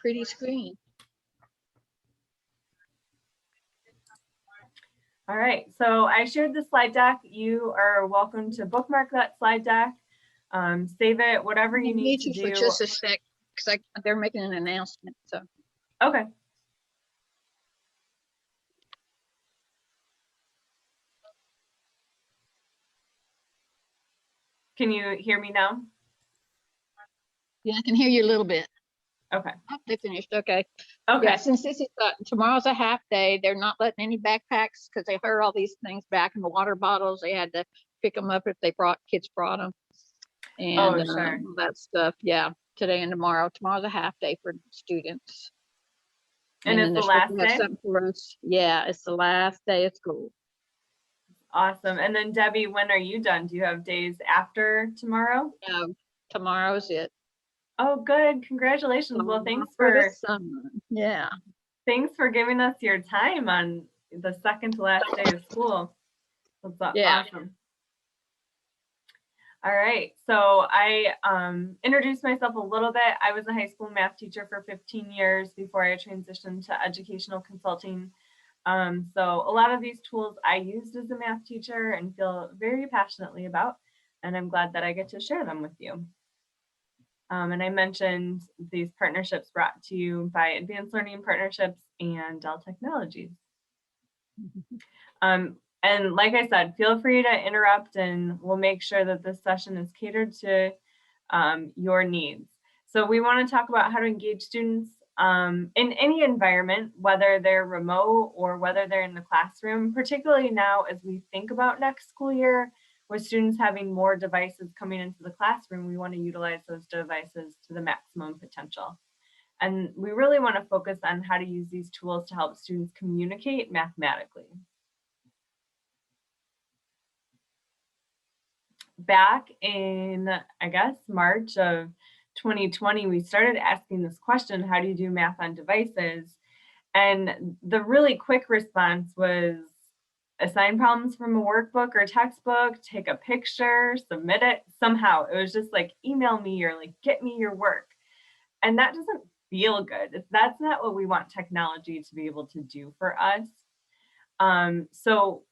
pretty screen. All right, so I shared the slide deck. You are welcome to bookmark that slide deck, save it, whatever you need to do. For just a sec, because they're making an announcement. So okay. Can you hear me now? Yeah, I can hear you a little bit. Okay. Oh, they finished. Okay. Okay. Yeah, since this is tomorrow's a half day, they're not letting any backpacks because they heard all these things back in the water bottles. They had to pick them up if kids brought them. And sure. that stuff. Yeah, today and tomorrow. Tomorrow's a half day for students. And it's the last day? For us. Yeah, it's the last day of school. Awesome. And then Debbie, when are you done? Do you have days after tomorrow? Tomorrow's it. Oh, good. Congratulations. Well, thanks for summer. Yeah. Thanks for giving us your time on the second to last day of school. That's awesome. All right. So I introduced myself a little bit. I was a high school math teacher for 15 years before I transitioned to educational consulting. So a lot of these tools I used as a math teacher and feel very passionately about, and I'm glad that I get to share them with you. And I mentioned these partnerships brought to you by Advanced Learning Partnerships and Dell Technologies. And like I said, feel free to interrupt and we'll make sure that this session is catered to your needs. So we want to talk about how to engage students in any environment, whether they're remote or whether they're in the classroom, particularly now as we think about next school year, with students having more devices coming into the classroom, we want to utilize those devices to the maximum potential. And we really want to focus on how to use these tools to help students communicate mathematically. Back in, I guess, March of 2020, we started asking this question, how do you do math on devices? And the really quick response was assign problems from a workbook or textbook, take a picture, submit it somehow. It was just like, email me or like, get me your work. And that doesn't feel good. That's not what we want technology to be able to do for us. So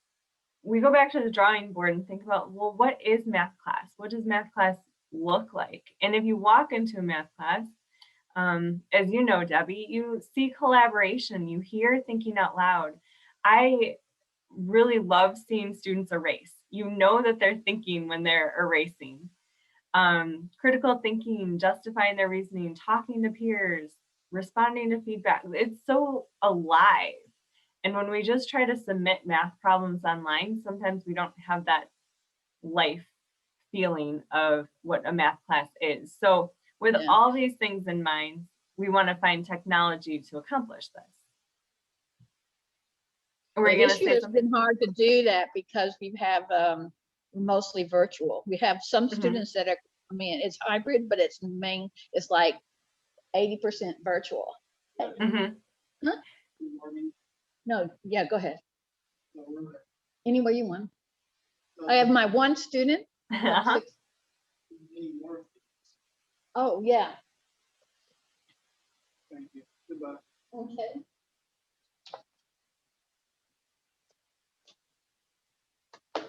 we go back to the drawing board and think about, well, what is math class? What does math class look like? And if you walk into a math class, as you know, Debbie, you see collaboration, you hear thinking out loud. I really love seeing students erase. You know that they're thinking when they're erasing. Critical thinking, justifying their reasoning, talking to peers, responding to feedback. It's so alive. And when we just try to submit math problems online, sometimes we don't have that life feeling of what a math class is. So with all these things in mind, we want to find technology to accomplish this. This year it's been hard to do that because we have mostly virtual. We have some students that are, I mean, it's hybrid, but it's like 80% virtual. Huh? No, yeah, go ahead. Anywhere you want. I have my one student. Oh, yeah. Thank you. Goodbye. Okay.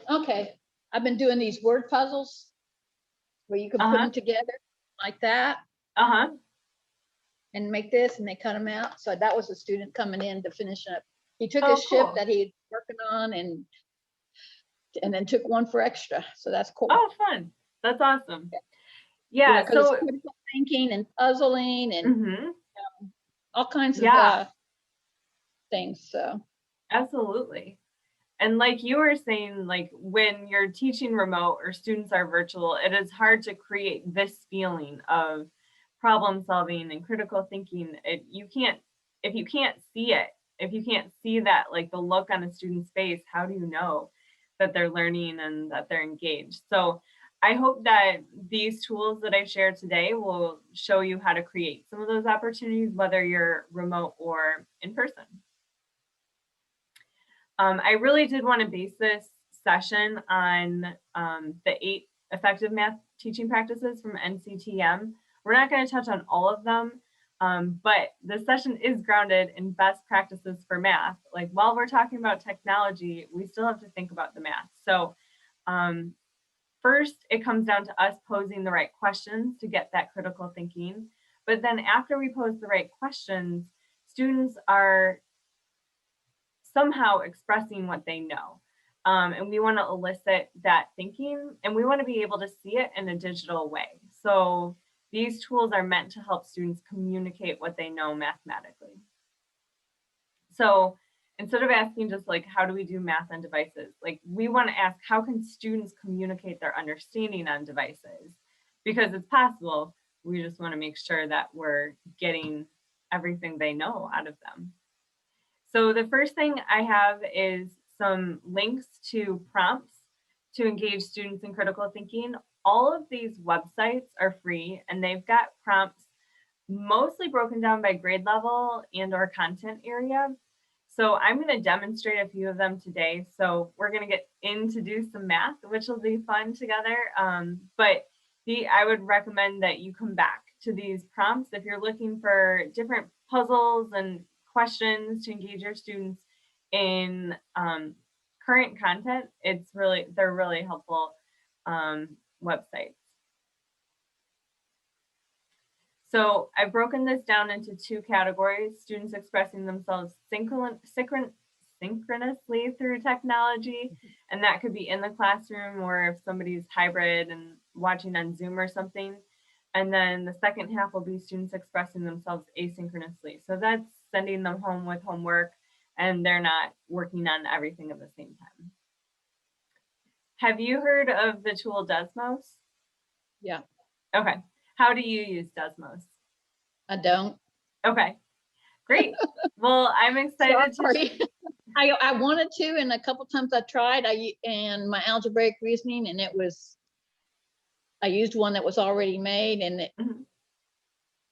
Okay, I've been doing these word puzzles where you can put them together like that. And make this, and they cut them out. So that was a student coming in to finish up. He took his shift that he's working on and then took one for extra. So that's cool. Oh, fun. That's awesome. Yeah, so critical thinking and puzzling and all kinds of things. So absolutely. And like you were saying, like when you're teaching remote or students are virtual, it is hard to create this feeling of problem solving and critical thinking. If you can't see it, if you can't see that, like the look on a student's face, how do you know that they're learning and that they're engaged? So I hope that these tools that I shared today will show you how to create some of those opportunities, whether you're remote or in person. I really did want to base this session on the 8 effective math teaching practices from NCTM. We're not going to touch on all of them, But the session is grounded in best practices for math. Like while we're talking about technology, we still have to think about the math. So first, it comes down to us posing the right questions to get that critical thinking. But then after we pose the right questions, students are somehow expressing what they know. And we want to elicit that thinking, and we want to be able to see it in a digital way. So these tools are meant to help students communicate what they know mathematically. So instead of asking just like, how do we do math on devices? Like we want to ask, how can students communicate their understanding on devices? Because it's possible. We just want to make sure that we're getting everything they know out of them. So the first thing I have is some links to prompts to engage students in critical thinking. All of these websites are free and they've got prompts mostly broken down by grade level and or content area. So I'm going to demonstrate a few of them today. So we're going to get in to do some math, which will be fun together. But I would recommend that you come back to these prompts if you're looking for different puzzles and questions to engage your students in current content. They're really helpful websites. So I've broken this down into two categories: students expressing themselves synchronously through technology, and that could be in the classroom or if somebody's hybrid and watching on Zoom or something. And then the second half will be students expressing themselves asynchronously. So that's sending them home with homework and they're not working on everything at the same time. Have you heard of the tool Desmos? Yeah. Okay. How do you use Desmos? I don't. Okay, great. Well, I'm excited Sorry. I wanted to, and a couple times I tried. And my algebraic reasoning, and I used one that was already made, and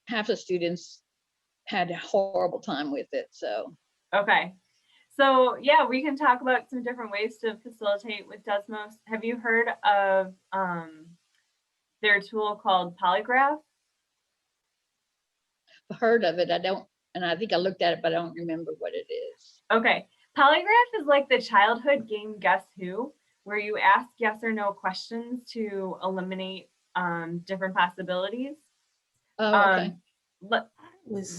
half the students had a horrible time with it. So okay. So yeah, we can talk about some different ways to facilitate with Desmos. Have you heard of their tool called Polygraph? I've heard of it. I don't, and I think I looked at it, but I don't remember what it is. Okay. Polygraph is like the childhood game Guess Who, where you ask yes or no questions to eliminate different possibilities. Oh, okay. Do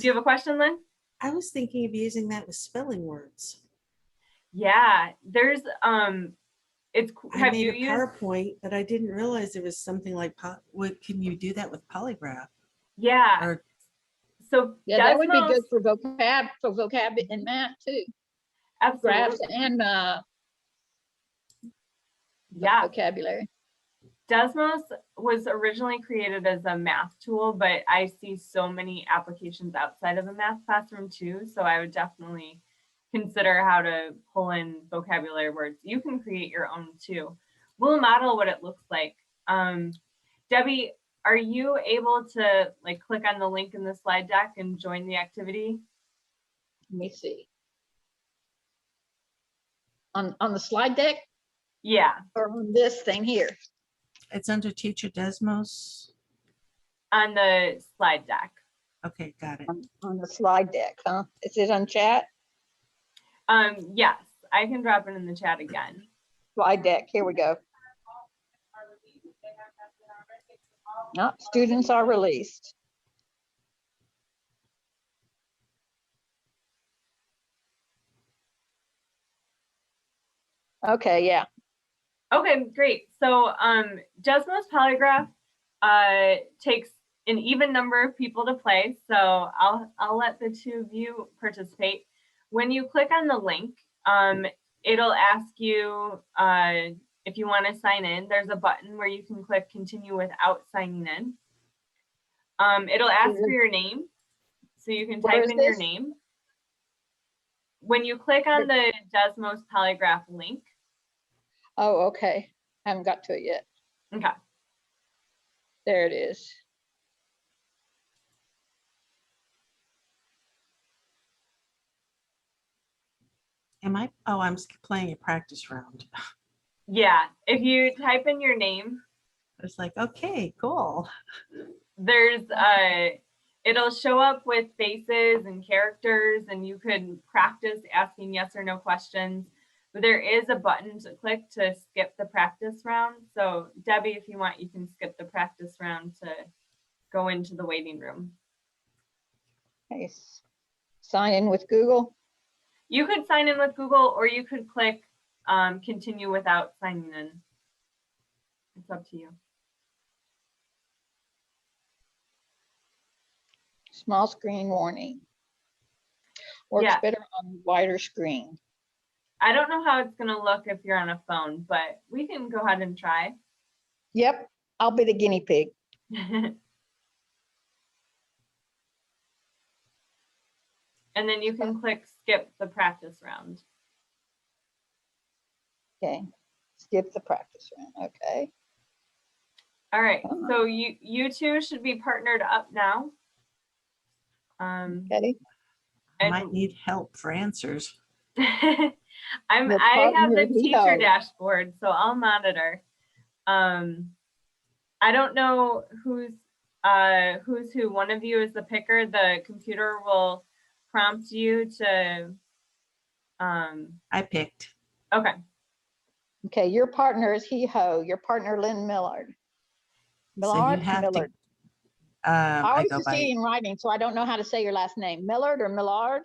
you have a question, Lynn? I was thinking of using that with spelling words. Yeah, there's I made a PowerPoint, but I didn't realize it was something like can you do that with Polygraph? Yeah. So yeah, that would be good for vocab and math too. Absolutely. Graphs and vocabulary. Desmos was originally created as a math tool, but I see so many applications outside of a math classroom too. So I would definitely consider how to pull in vocabulary words. You can create your own too. We'll model what it looks like. Debbie, are you able to like click on the link in the slide deck and join the activity? Let me see. On the slide deck? Yeah. Or on this thing here? It's under Teacher Desmos. On the slide deck. Okay, got it. On the slide deck, huh? Is it on chat? Yes, I can drop it in the chat again. Slide deck, here we go. No, students are released. Okay, yeah. Okay, great. So Desmos Polygraph takes an even number of people to play. So I'll let the two of you participate. When you click on the link, it'll ask you if you want to sign in. There's a button where you can click continue without signing in. It'll ask for your name. So you can type in your name. When you click on the Desmos Polygraph link. Oh, okay. I haven't got to it yet. Okay. There it is. Am I? Oh, I'm playing a practice round. Yeah, if you type in your name. It's like, okay, cool. There's It'll show up with faces and characters, and you could practice asking yes or no questions. But there is a button to click to skip the practice round. So Debbie, if you want, you can skip the practice round to go into the waiting room. Okay. Sign in with Google. You could sign in with Google, or you could click continue without signing in. It's up to you. Small screen warning. Works better on wider screen. I don't know how it's going to look if you're on a phone, but we can go ahead and try. Yep, I'll be the guinea pig. And then you can click skip the practice round. Okay, skip the practice round. Okay. All right, so you two should be partnered up now. Okay. I might need help for answers. I have the teacher dashboard, so I'll monitor. I don't know who's who. One of you is the picker. The computer will prompt you to. I picked. Okay. Okay, your partner is He-Ho. Your partner, Lynn Millard. Millard, So you have Millard. I always see it in writing, so I don't know how to say your last name. Millard or Millard?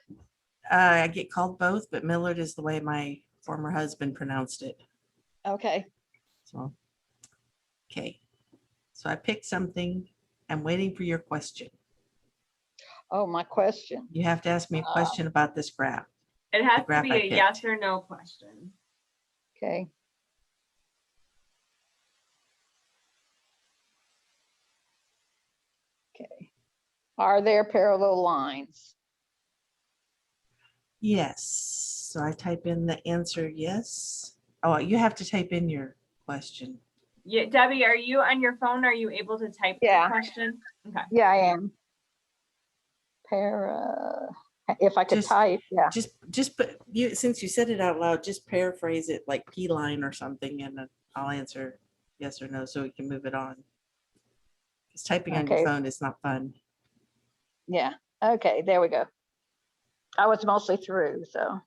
I get called both, but Millard is the way my former husband pronounced it. Okay. So, okay. So I picked something. I'm waiting for your question. Oh, my question. You have to ask me a question about this graph. It has to be a yes or no question. Okay. Okay. Are there parallel lines? Yes. So I type in the answer yes. Oh, you have to type in your question. Yeah, Debbie, are you on your phone? Are you able to type the question? Okay. Yeah, I am. If I could type, yeah. Just put you, since you said it out loud, just paraphrase it like P line or something, and then I'll answer yes or no so we can move it on. Because typing on your phone is not fun. Yeah. Okay, there we go. I was mostly through, so.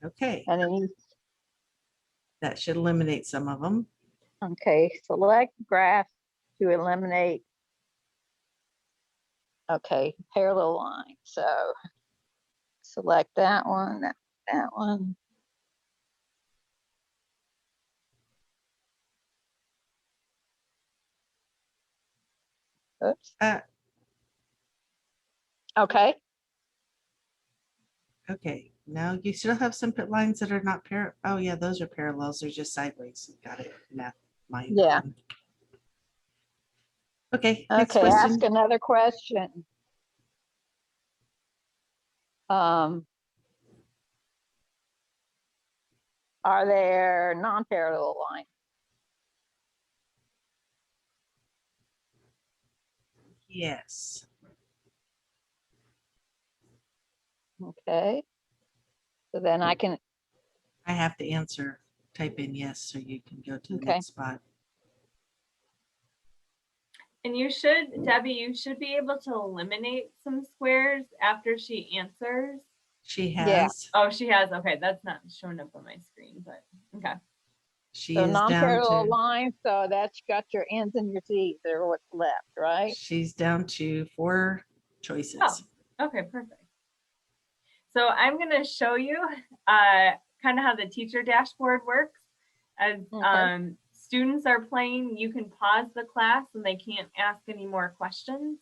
Okay. And then that should eliminate some of them. Okay, select graph to eliminate. Okay, parallel line. So select that one, that one. Oops. Okay. Okay, now you still have some lines that are not parallel. Oh yeah, those are parallels. They're just sideways. Got it. Mine. Yeah. Okay. Okay, ask another question. Are there non-parallel lines? Yes. Okay. So then I have to answer, type in yes, so you can go to the next spot. And you should, Debbie, you should be able to eliminate some squares after she answers. She has. Yeah. Oh, she has. Okay, that's not showing up on my screen, but okay. She is non-parallel lines, so that's got your N's and your T's. They're what's left, right? She's down to 4 choices. Oh, okay, perfect. So I'm going to show you kind of how the teacher dashboard works. As students are playing, you can pause the class and they can't ask any more questions.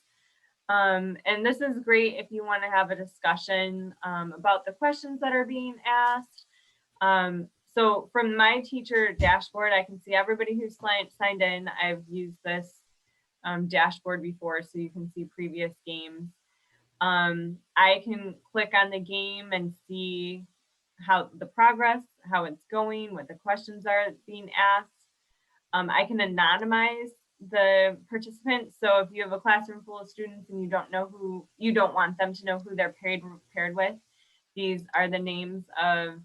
And this is great if you want to have a discussion about the questions that are being asked. So from my teacher dashboard, I can see everybody who's signed in. I've used this dashboard before, so you can see previous games. I can click on the game and see how the progress, how it's going, what the questions are being asked. I can anonymize the participants. So if you have a classroom full of students and you don't want them to know who they're paired with, these are the names of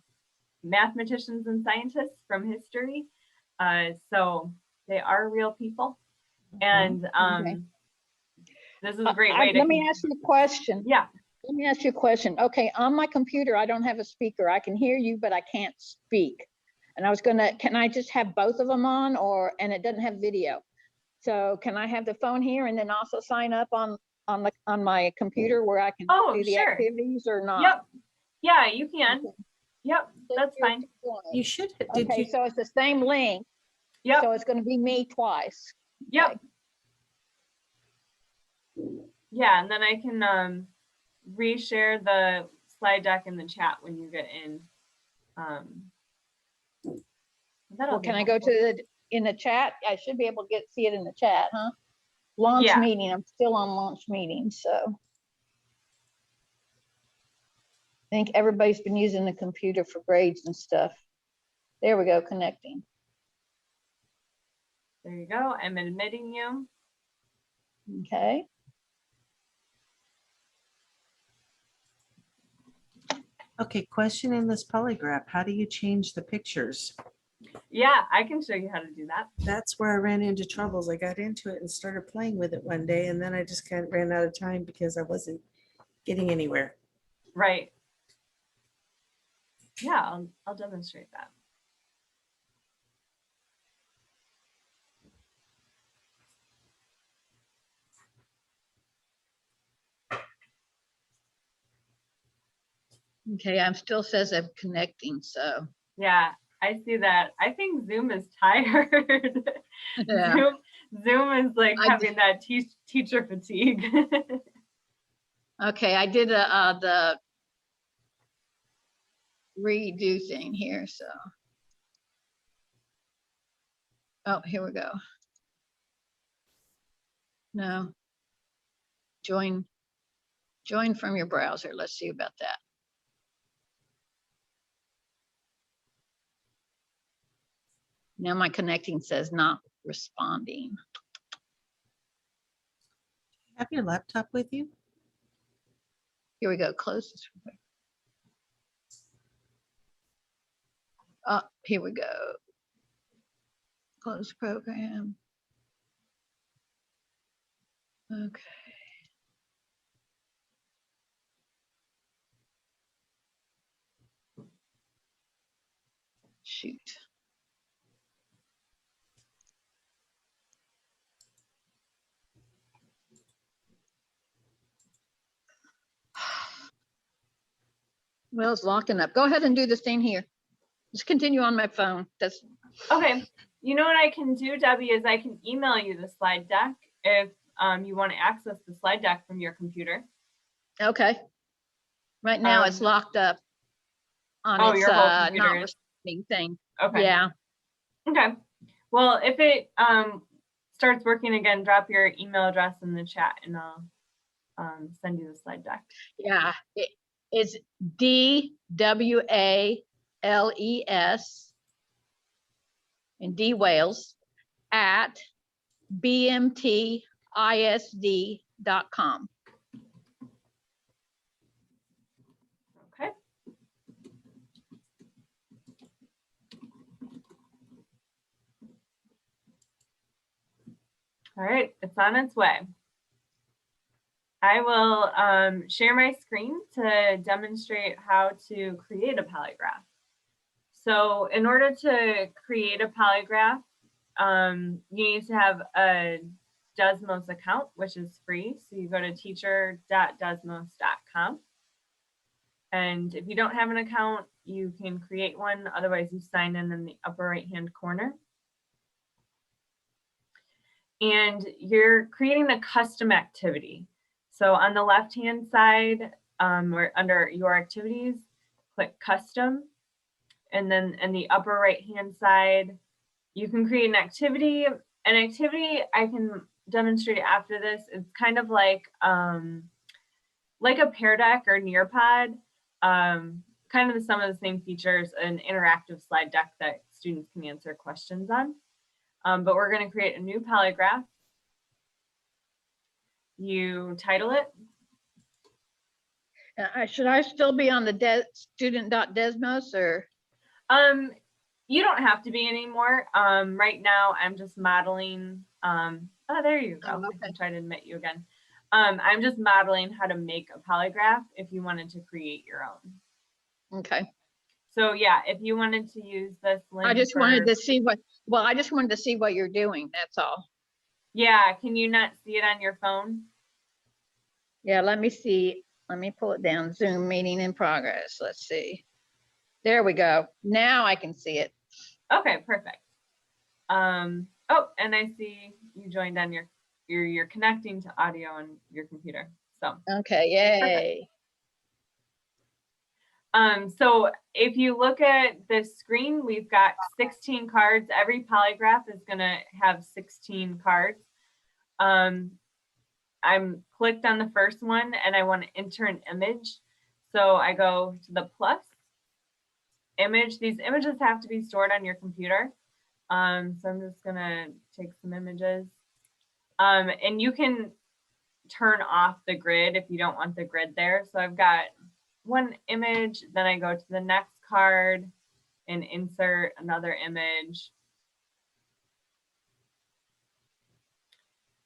mathematicians and scientists from history. So they are real people. And this is a great way to. Let me ask you a question. Yeah. Let me ask you a question. Okay, on my computer, I don't have a speaker. I can hear you, but I can't speak. And I was gonna, can I just have both of them on, and it doesn't have video? So can I have the phone here and then also sign up on my computer where I can do the sure. activities or not? Yep. Yeah, you can. Okay. Yep, that's fine. You should. Okay, so it's the same link. Yep. So it's going to be me twice. Yep. Okay. Yeah, and then I can reshare the slide deck in the chat when you get in. Well, can I go to in the chat? I should be able to see it in the chat, huh? Launch meeting. I'm still on launch meeting, so I think everybody's been using the computer for grades and stuff. There we go, connecting. There you go. I'm admitting you. Okay. Okay, question in this polygraph. How do you change the pictures? Yeah, I can show you how to do that. That's where I ran into troubles. I got into it and started playing with it one day, and then I just kind of ran out of time because I wasn't getting anywhere. Right. Yeah, I'll demonstrate that. Okay, I'm still says I'm connecting, so. Yeah, I see that. I think Zoom is tired. Yeah. Zoom is like having that teacher fatigue. Okay, I did the redo thing here, so. Oh, here we go. No. Join from your browser. Let's see about that. Now my connecting says not responding. Have your laptop with you? Here we go. Close this. Oh, here we go. Close program. Okay. Shoot. Well, it's locking up. Go ahead and do this thing here. Just continue on my phone. That's okay. You know what I can do, Debbie, is I can email you the slide deck if you want to access the slide deck from your computer. okay. Right now it's locked up on its your whole computer not responding thing. Okay. Yeah. Okay. Well, if it starts working again, drop your email address in the chat and I'll send you the slide deck. Yeah. It's DWALES and D Wales at bmtisd.com. Okay. All right, it's on its way. I will share my screen to demonstrate how to create a polygraph. So in order to create a polygraph, you need to have a Desmos account, which is free. So you go to teacher.desmos.com. And if you don't have an account, you can create one. Otherwise, you sign in the upper right-hand corner. And you're creating a custom activity. So on the left-hand side, or under your activities, click custom. And then in the upper right-hand side, you can create an activity. An activity I can demonstrate after this. It's kind of like a Pear Deck or Nearpod, kind of some of the same features, an interactive slide deck that students can answer questions on. But we're going to create a new polygraph. You title it. Should I still be on the student.desmos or? You don't have to be anymore. Right now, I'm just modeling. Oh, there you go. Oh, okay. I can try to admit you again. I'm just modeling how to make a polygraph if you wanted to create your own. Okay. So yeah, if you wanted to use this link, I just wanted to see I just wanted to see what you're doing. That's all. Yeah, can you not see it on your phone? Yeah, let me see. Let me pull it down. Zoom meeting in progress. Let's see. There we go. Now I can see it. Okay, perfect. Oh, and I see you joined on you're connecting to audio on your computer. So Okay, yay. So if you look at this screen, we've got 16 cards. Every polygraph is gonna have 16 cards. I'm clicked on the first one and I want to enter an image. So I go to the plus image. These images have to be stored on your computer. So I'm just gonna take some images. And you can turn off the grid if you don't want the grid there. So I've got one image, then I go to the next card and insert another image.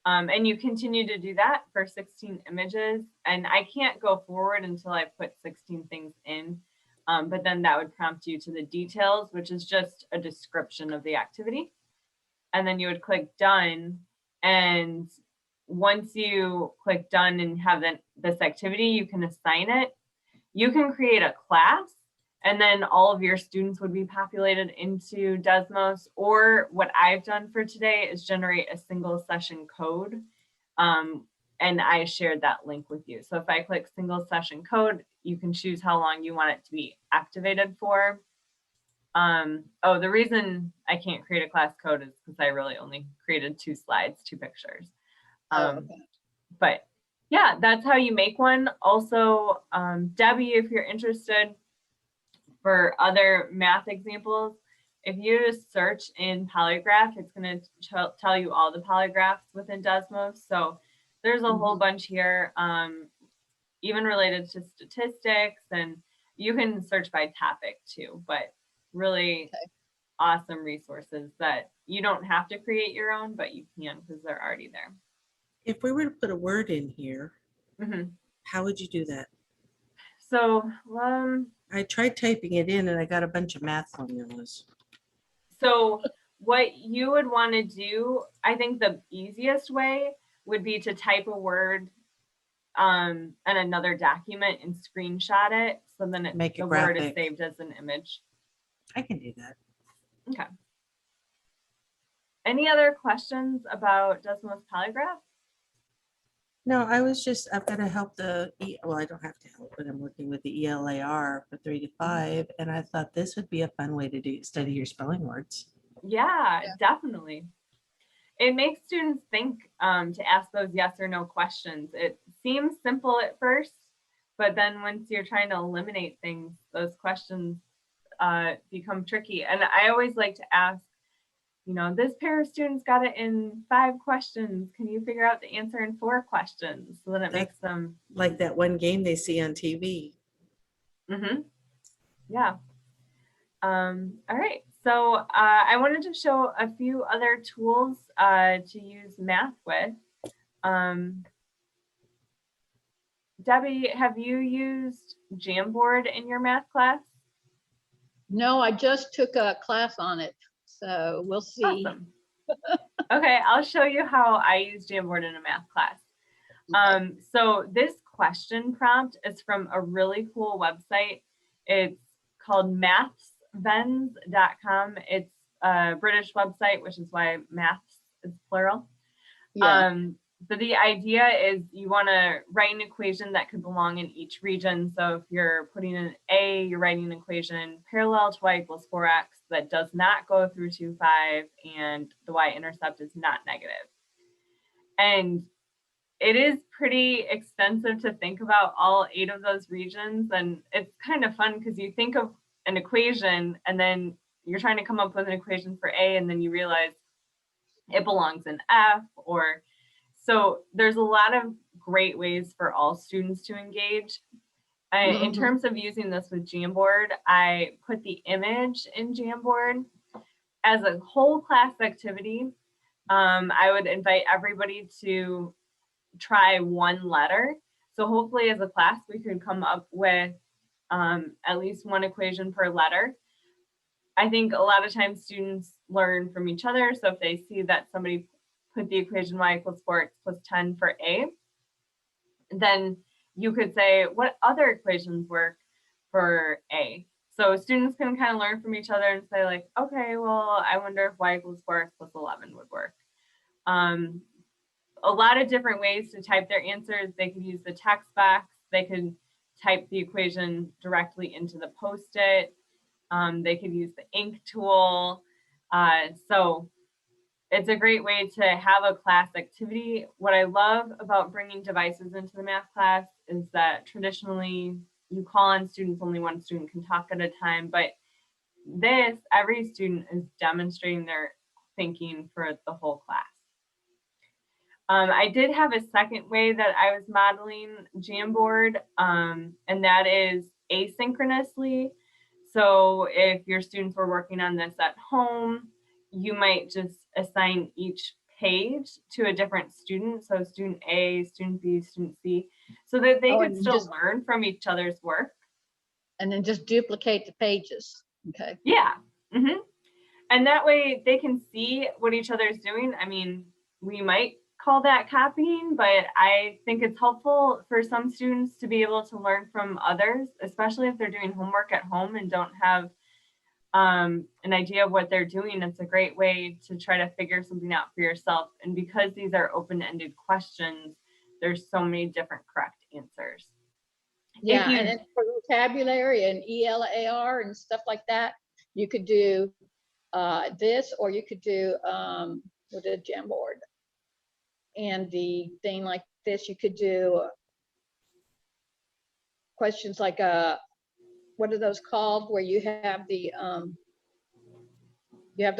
And you continue to do that for 16 images. And I can't go forward until I put 16 things in. But then that would prompt you to the details, which is just a description of the activity. And then you would click done. And once you click done and have this activity, you can assign it. You can create a class, and then all of your students would be populated into Desmos. Or what I've done for today is generate a single session code. And I shared that link with you. So if I click single session code, you can choose how long you want it to be activated for. Oh, the reason I can't create a class code is because I really only created 2 slides, 2 pictures. Okay. But yeah, that's how you make one. Also, Debbie, if you're interested for other math examples, if you just search in polygraph, it's going to tell you all the polygraphs within Desmos. So there's a whole bunch here, even related to statistics, and you can search by topic too, but really awesome resources that you don't have to create your own, but you can because they're already there. If we were to put a word in here, how would you do that? So I tried typing it in and I got a bunch of math formulas. So what you would want to do, I think the easiest way would be to type a word in another document and screenshot it. So then the word is saved as an image. I can do that. Okay. Any other questions about Desmos Polygraph? No, I've got to help well, I don't have to help, but I'm working with the ELAR for 3 to 5. And I thought this would be a fun way to study your spelling words. Yeah, definitely. It makes students think to ask those yes or no questions. It seems simple at first, but then once you're trying to eliminate things, those questions become tricky. And I always like to ask, this pair of students got it in 5 questions. Can you figure out the answer in 4 questions? So then it makes them like that one game they see on TV. Yeah. All right. So I wanted to show a few other tools to use math with. Debbie, have you used Jamboard in your math class? No, I just took a class on it. So we'll see. Awesome. Okay, I'll show you how I use Jamboard in a math class. So this question prompt is from a really cool website. It's called mathsvens.com. It's a British website, which is why maths is plural. Yeah. But the idea is you want to write an equation that could belong in each region. So if you're putting in A, you're writing an equation parallel to y equals 4x that does not go through 2, 5, and the y-intercept is not negative. And it is pretty extensive to think about all 8 of those regions. And it's kind of fun because you think of an equation and then you're trying to come up with an equation for A, and then you realize it belongs in F, or so there's a lot of great ways for all students to engage. In terms of using this with Jamboard, I put the image in Jamboard as a whole class activity. I would invite everybody to try one letter. So hopefully as a class, we could come up with at least one equation per letter. I think a lot of times students learn from each other. So if they see that somebody put the equation y equals 4x plus 10 for a, then you could say, what other equations work for a? So students can kind of learn from each other and say like, okay, well, I wonder if y equals 4x plus 11 would work. A lot of different ways to type their answers. They could use the text box. They could type the equation directly into the Post-it. They could use the ink tool. So it's a great way to have a class activity. What I love about bringing devices into the math class is that traditionally you call on students, only one student can talk at a time, but this, every student is demonstrating their thinking for the whole class. I did have a second way that I was modeling Jamboard, and that is asynchronously. So if your students were working on this at home, you might just assign each page to a different student. So student A, student B, student C, so that they could still just learn from each other's work. And then just duplicate the pages. Okay. Yeah. Mm-hmm. And that way they can see what each other is doing. I mean, we might call that copying, but I think it's helpful for some students to be able to learn from others, especially if they're doing homework at home and don't have an idea of what they're doing. It's a great way to try to figure something out for yourself. And because these are open-ended questions, there's so many different correct answers. Yeah, and then for vocabulary and ELAR and stuff like that, you could do this, or you could do with a Jamboard. And the thing like this, you could do questions like what are those called, where you have the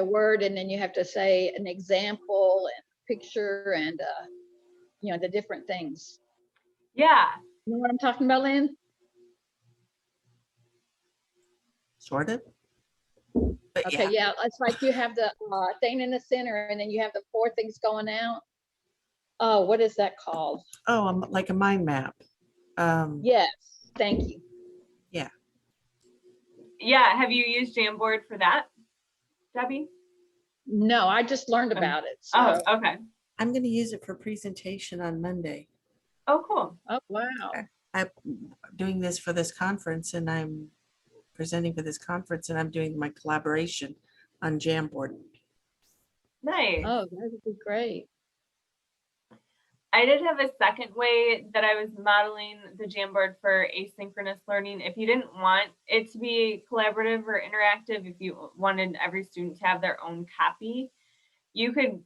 word and then you have to say an example and picture and you know, the different things. Yeah. You know what I'm talking about, Lynn? Sort of. But okay, yeah, it's like you have the thing in the center and then you have the 4 things going out. Oh, what is that called? Oh, like a mind map. Yes, thank you. Yeah. Yeah, have you used Jamboard for that, Debbie? No, I just learned about it. So. Oh, okay. I'm going to use it for presentation on Monday. Oh, cool. Oh, wow. I'm doing this for this conference, and I'm presenting for this conference, and I'm doing my collaboration on Jamboard. Nice. Oh, that would be great. I did have a second way that I was modeling the Jamboard for asynchronous learning. If you didn't want it to be collaborative or interactive, if you wanted every student to have their own copy, you could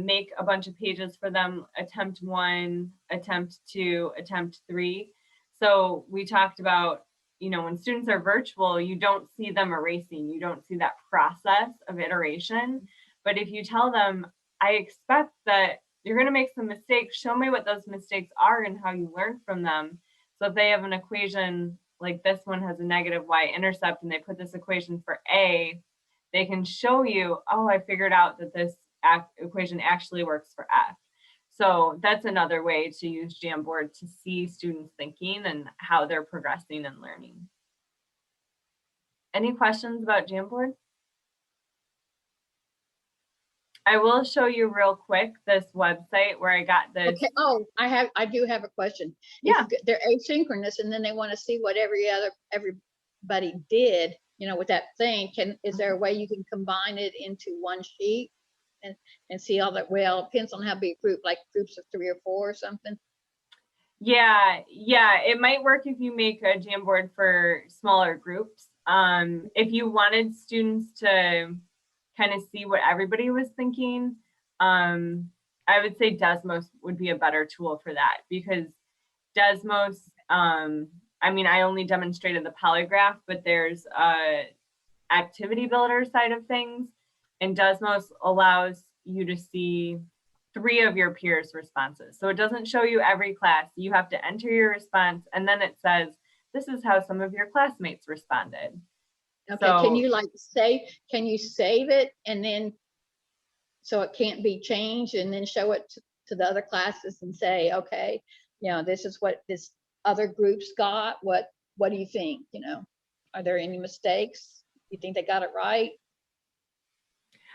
make a bunch of pages for them, attempt 1, attempt 2, attempt 3. So we talked about, you know, when students are virtual, you don't see them erasing, you don't see that process of iteration. But if you tell them, I expect that you're going to make some mistakes, show me what those mistakes are and how you learn from them. So if they have an equation like this one has a negative y-intercept and they put this equation for A, they can show you, oh, I figured out that this equation actually works for F. So that's another way to use Jamboard to see students thinking and how they're progressing and learning. Any questions about Jamboard? I will show you real quick this website where I got this. Okay. Oh, I do have a question. Yeah. If they're asynchronous and then they want to see what everybody did, you know, with that thing, is there a way you can combine it into one sheet and see all that? Well, it depends on how big a group, like groups of 3 or 4 or something. Yeah, it might work if you make a Jamboard for smaller groups. If you wanted students to kind of see what everybody was thinking, I would say Desmos would be a better tool for that, because Desmos, I mean, I only demonstrated the polygraph, but there's a activity builder side of things, and Desmos allows you to see 3 of your peers' responses. So it doesn't show you every class. You have to enter your response, and then it says, this is how some of your classmates responded. Okay, So, can you save it and then, so it can't be changed, and then show it to to the other classes and say, okay, this is what this other groups got. What do you think? Are there any mistakes? You think they got it right?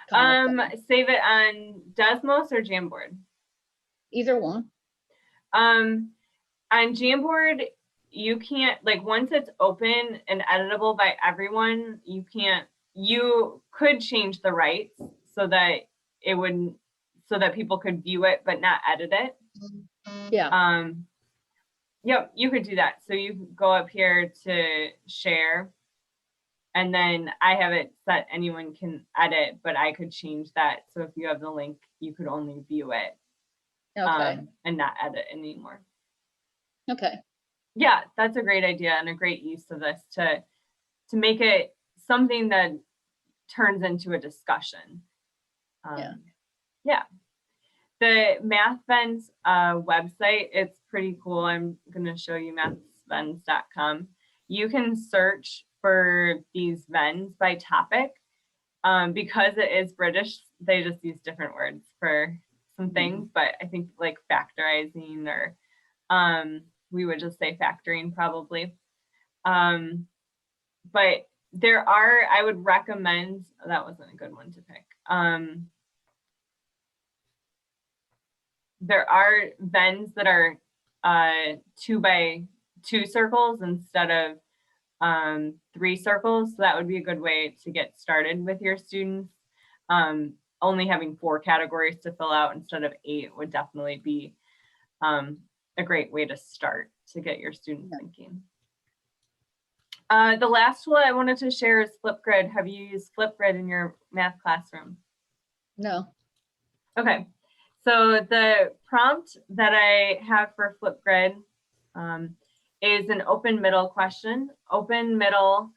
Save it on Desmos or Jamboard? Either one. On Jamboard, you can't, like, once it's open and editable by everyone, you could change the rights so that people could view it but not edit it. Yeah. Yep, you could do that. So you go up here to share, and then I have it set anyone can edit, but I could change that. So if you have the link, you could only view it. Okay. And not edit anymore. Okay. Yeah, that's a great idea and a great use of this to make it something that turns into a discussion. Yeah. The MathVens website, it's pretty cool. I'm going to show you mathvens.com. You can search for these Vens by topic. Because it is British, they just use different words for some things, but I think like factorizing or we would just say factoring probably. But I would recommend, that wasn't a good one to pick. There are Vens that are 2 by 2 circles instead of 3 circles. So that would be a good way to get started with your students. Only having 4 categories to fill out instead of 8 would definitely be a great way to start to get your students thinking. The last tool I wanted to share is Flipgrid. Have you used Flipgrid in your math classroom? No. Okay, so the prompt that I have for Flipgrid is an open middle question. Open middle,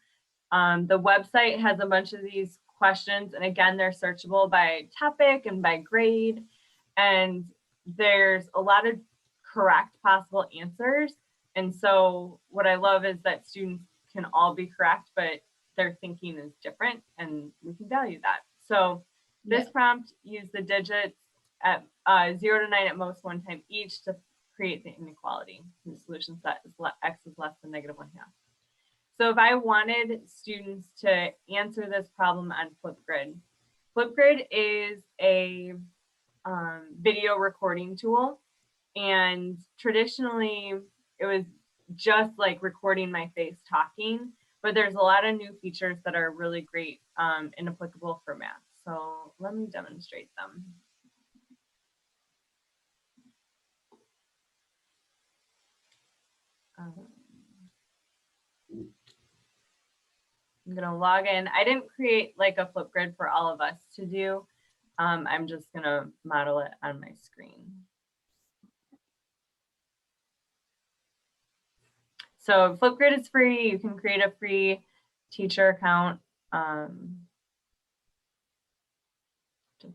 the website has a bunch of these questions, and again, they're searchable by topic and by grade, and there's a lot of correct possible answers. And so what I love is that students can all be correct, but their thinking is different, and we can value that. So this prompt used the digits at 0 to 9 at most 1 time each to create the inequality. The solution set is x is less than -1/2. So if I wanted students to answer this problem on Flipgrid, Flipgrid is a video recording tool. And traditionally, it was just like recording my face talking, but there's a lot of new features that are really great and applicable for math. So let me demonstrate them. I'm gonna log in. I didn't create like a Flipgrid for all of us to do. I'm just gonna model it on my screen. So Flipgrid is free. You can create a free teacher account to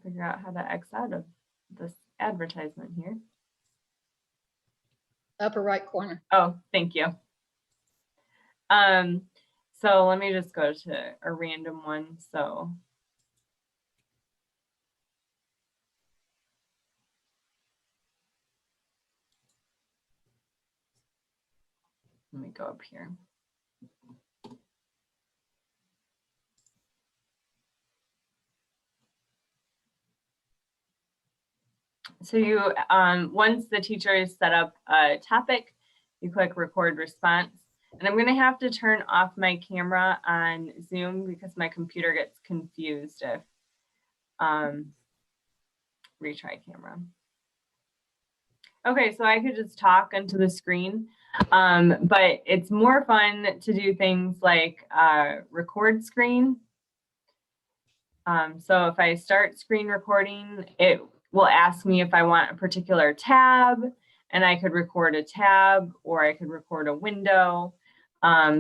figure out how to X out of this advertisement here. Upper right corner. Oh, thank you. So let me just go to a random one. So let me go up here. So you, once the teacher is set up a topic, you click record response. And I'm gonna have to turn off my camera on Zoom because my computer gets confused if, retry camera. Okay, so I could just talk into the screen, but it's more fun to do things like record screen. So if I start screen recording, it will ask me if I want a particular tab, and I could record a tab or I could record a window.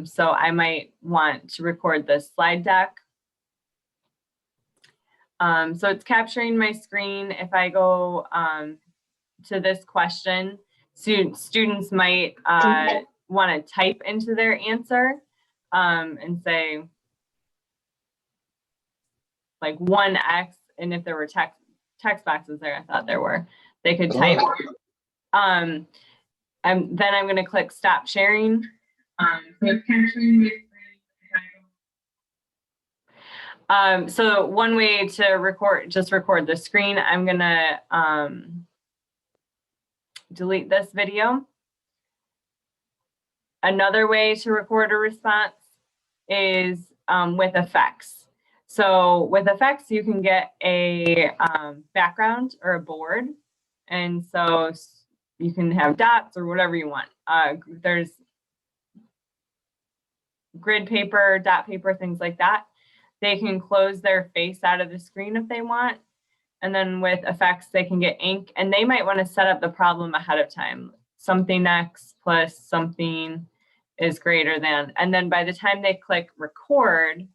So I might want to record this slide deck. So it's capturing my screen. If I go to this question, students might want to type into their answer and say like 1x, and if there were text boxes there, I thought there were, they could type. Then I'm going to click stop sharing. So it's capturing my screen. So one way to record the screen, I'm going to delete this video. Another way to record a response is with effects. So with effects, you can get a background or a board. And so you can have dots or whatever you want. There's grid paper, dot paper, things like that. They can close their face out of the screen if they want. And then with effects, they can get ink, and they might want to set up the problem ahead of time. Something x plus something is greater than. And then by the time they click record,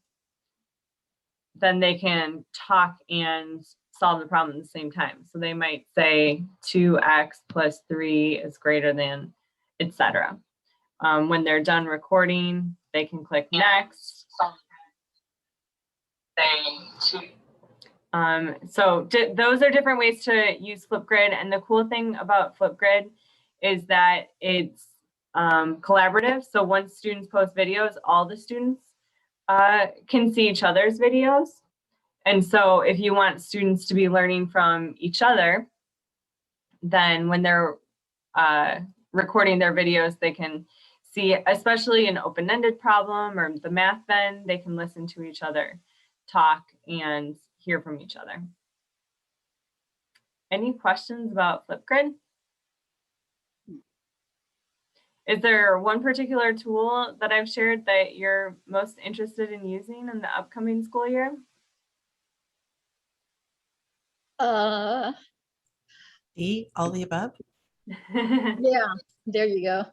then they can talk and solve the problem at the same time. So they might say 2x plus 3 is greater than, etc. When they're done recording, they can click next. So those are different ways to use Flipgrid. And the cool thing about Flipgrid is that it's collaborative. So once students post videos, all the students can see each other's videos. And so if you want students to be learning from each other, then when they're recording their videos, they can see, especially an open-ended problem or the math bend, they can listen to each other talk and hear from each other. Any questions about Flipgrid? Is there one particular tool that I've shared that you're most interested in using in the upcoming school year? All the above? Yeah, there you go.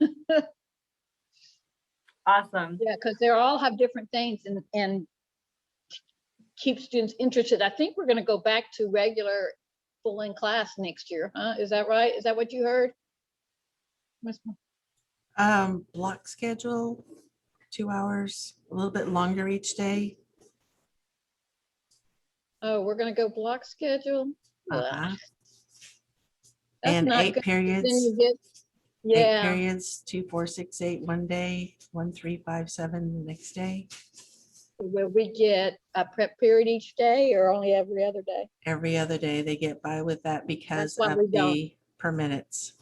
Awesome. Yeah, because they all have different things and keep students interested. I think we're going to go back to regular full-in class next year, huh? Is that right? Is that what you heard? Block schedule, 2 hours, a little bit longer each day. Oh, we're going to go block schedule. And not 8 good. periods. Then you get, 8 periods, 2, 4, 6, 8 one day, 1, 3, 5, 7 the next day. will we get a prep period each day or only every other day? Every other day they get by with that because That's why of we don't. the per minutes.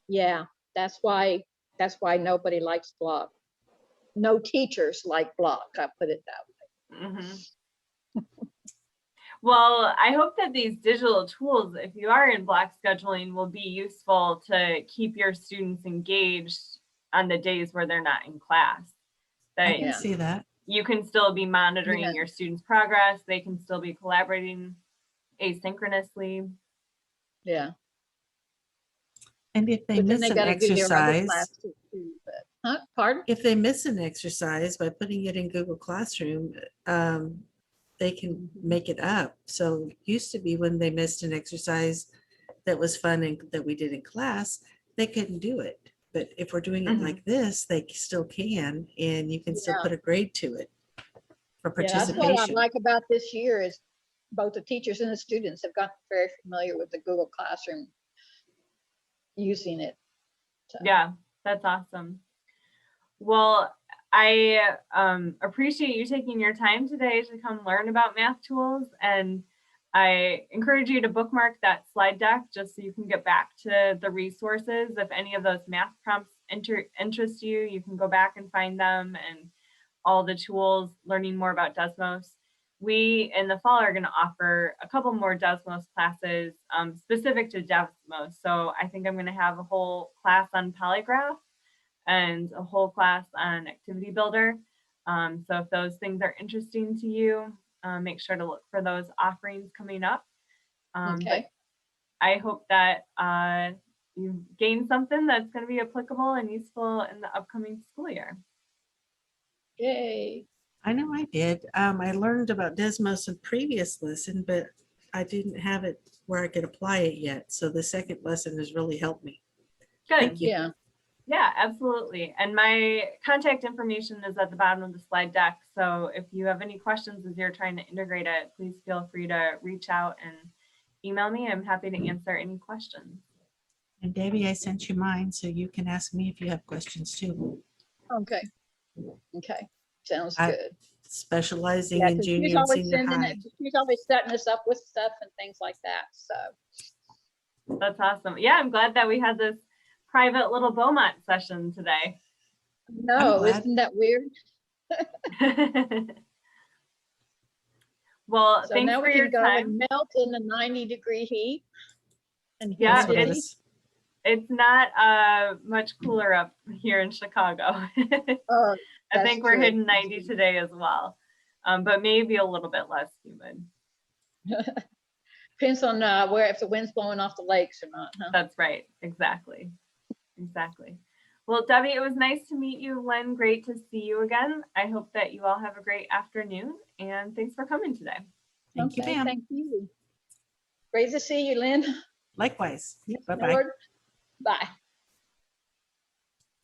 Yeah, that's why nobody likes block. No teachers like block, I put it that way. Mm-hmm. Well, I hope that these digital tools, if you are in block scheduling, will be useful to keep your students engaged on the days where they're not in class. That I can see that. You can still be monitoring your students' progress. They can still be collaborating asynchronously. Yeah. And if they miss an exercise, pardon? if they miss an exercise by putting it in Google Classroom, they can make it up. So it used to be when they missed an exercise that was fun and that we did in class, they couldn't do it. But if we're doing it like this, they still can, and you can still put a grade to it for participation. That's what I like about this year is both the teachers and the students have gotten very familiar with the Google Classroom, using it. So. Yeah, that's awesome. Well, I appreciate you taking your time today to come learn about math tools, and I encourage you to bookmark that slide deck just so you can get back to the resources. If any of those math prompts interest you, you can go back and find them and all the tools, learning more about Desmos. We in the fall are going to offer a couple more Desmos classes specific to Desmos. So I think I'm going to have a whole class on Polygraph and a whole class on Activity Builder. So if those things are interesting to you, make sure to look for those offerings coming up. Okay. I hope that you gained something that's going to be applicable and useful in the upcoming school year. Yay. I know I did. I learned about Desmos in previous lesson, but I didn't have it where I could apply it yet. So the second lesson has really helped me. Good. Thank you. Yeah, absolutely. And my contact information is at the bottom of the slide deck. So if you have any questions as you're trying to integrate it, please feel free to reach out and email me. I'm happy to answer any questions. And Debbie, I sent you mine, so you can ask me if you have questions too. Okay. Okay. Sounds I- good. Specializing Yeah, in 'cause she's junior and always senior sending high. it, she's always setting us up with stuff and things like that. So That's awesome. Yeah, I'm glad that we had this private little Beaumont session today. no, glad. isn't that weird? Well, So thanks now for we your can go time. and melt in the 90-degree heat and Yeah, That's what I humidity. was, It's not much cooler up here in Chicago. Oh, I that's think we're true. hitting 90 today as well, but maybe a little bit less humid. Depends on where, if the wind's blowing off the lakes or not, huh? That's right. Exactly. Exactly. Well, Debbie, it was nice to meet you. Lynn, great to see you again. I hope that you all have a great afternoon, and thanks for coming today. thank you, Okay, Pam. thank you. Great to see you, Lynn. Likewise. Yes, Bye-bye. Lord. Bye.